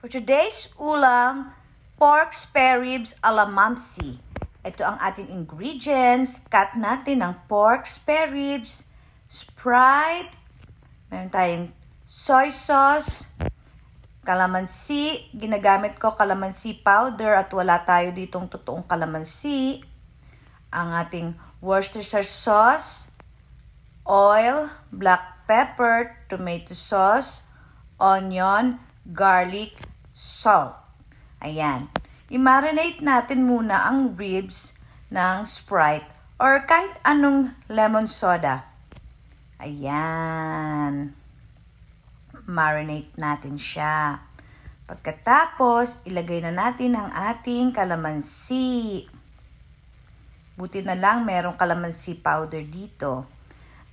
For today's ulam, pork spare ribs a la Mamsi. Ito ang ating ingredients. Cut natin ng pork spare ribs, Sprite, meron tayong soy sauce, kalamansi. Ginagamit ko kalamansi powder at wala tayo ditong totoong kalamansi. Ang ating Worcestershire sauce, oil, black pepper, tomato sauce, onion, garlic, salt. Ayan. I-marinate natin muna ang ribs ng Sprite or kahit anong lemon soda. Ayan. Marinate natin siya. Pagkatapos, ilagay na natin ang ating kalamansi. Buti na lang merong kalamansi powder dito.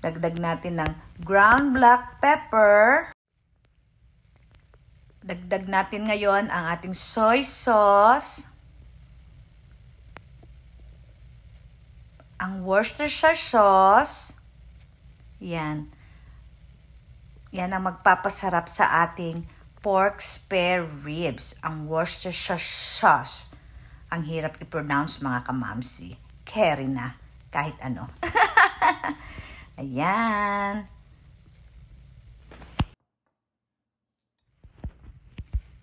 Dagdag natin ng ground black pepper. Dagdag natin ngayon ang ating soy sauce, ang Worcestershire sauce. Yan. Yan ang magpapasarap sa ating pork spare ribs, ang Worcestershire sauce. Ang hirap i-pronounce mga kamamsi. Carry na, kahit ano. Ayan.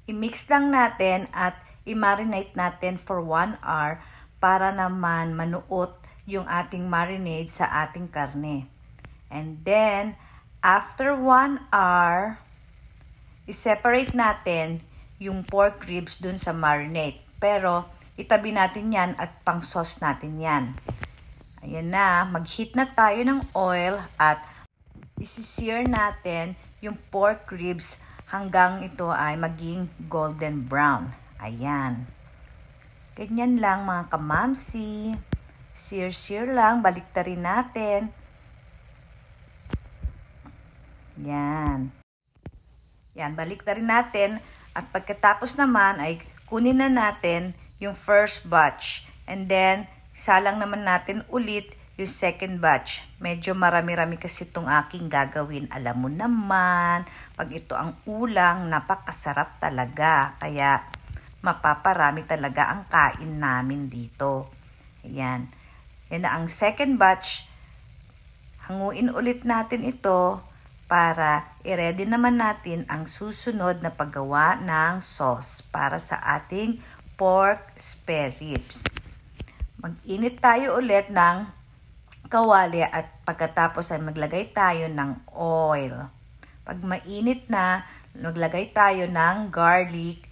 I-mix lang natin at i-marinate natin for 1 hour para naman manuot yung ating marinade sa ating karne. And then, after 1 hour, i-separate natin yung pork ribs dun sa marinade. Pero, itabi natin yan at pang-sauce natin yan. Ayan na, mag-heat na tayo ng oil at isi-sear natin yung pork ribs hanggang ito ay maging golden brown. Ayan. Ganyan lang mga kamamsi. Sear lang. Baliktarin natin. Yan. Yan. Baliktarin natin. At pagkatapos naman ay kunin na natin yung first batch. And then, salang naman natin ulit yung second batch. Medyo marami-rami kasi itong aking gagawin. Alam mo naman, pag ito ang ulang, napakasarap talaga. Kaya, mapaparami talaga ang kain namin dito. Ayan. Yan na ang second batch. Hanguin ulit natin ito para i-ready naman natin ang susunod na paggawa ng sauce para sa ating pork spare ribs. Mag-init tayo ulit ng kawali at pagkatapos ay maglagay tayo ng oil. Pag mainit na, maglagay tayo ng garlic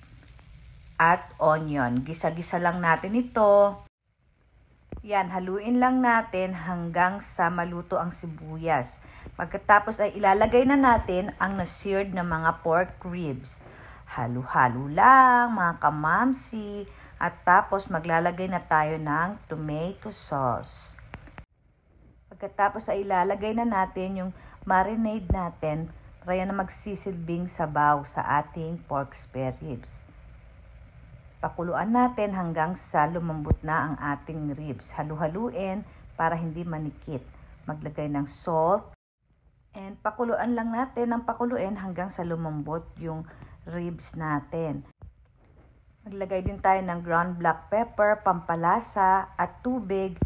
at onion. Gisa-gisa lang natin ito. Yan, haluin lang natin hanggang sa maluto ang sibuyas. Pagkatapos ay ilalagay na natin ang na-seared na mga pork ribs. Halo-halo lang mga kamamsi. At tapos maglalagay na tayo ng tomato sauce. Pagkatapos ay ilalagay na natin yung marinade natin para yan na magsisilbing sabaw sa ating pork spare ribs. Pakuluan natin hanggang sa lumambot na ang ating ribs. Halu-haluin para hindi manikit. Maglagay ng salt. And pakuluan lang natin ng pakuluin hanggang sa lumambot yung ribs natin. Maglagay din tayo ng ground black pepper, pampalasa at tubig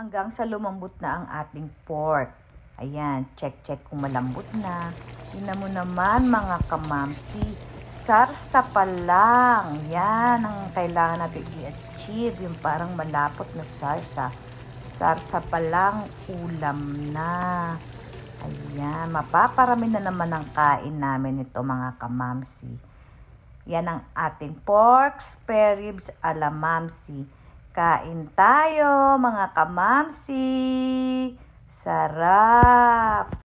hanggang sa lumambot na ang ating pork. Ayan, check kung malambot na. Tingnan mo naman mga kamamsi, sarsa pa lang. Yan ang kailangan natin i-achieve, yung parang malapot na sarsa. Sarsa pa lang, ulam na. Ayan, mapaparami na naman ang kain namin ito mga kamamsi. Yan ang ating pork spare ribs a la Mamsi. Kain tayo mga kamamsi. Sarap!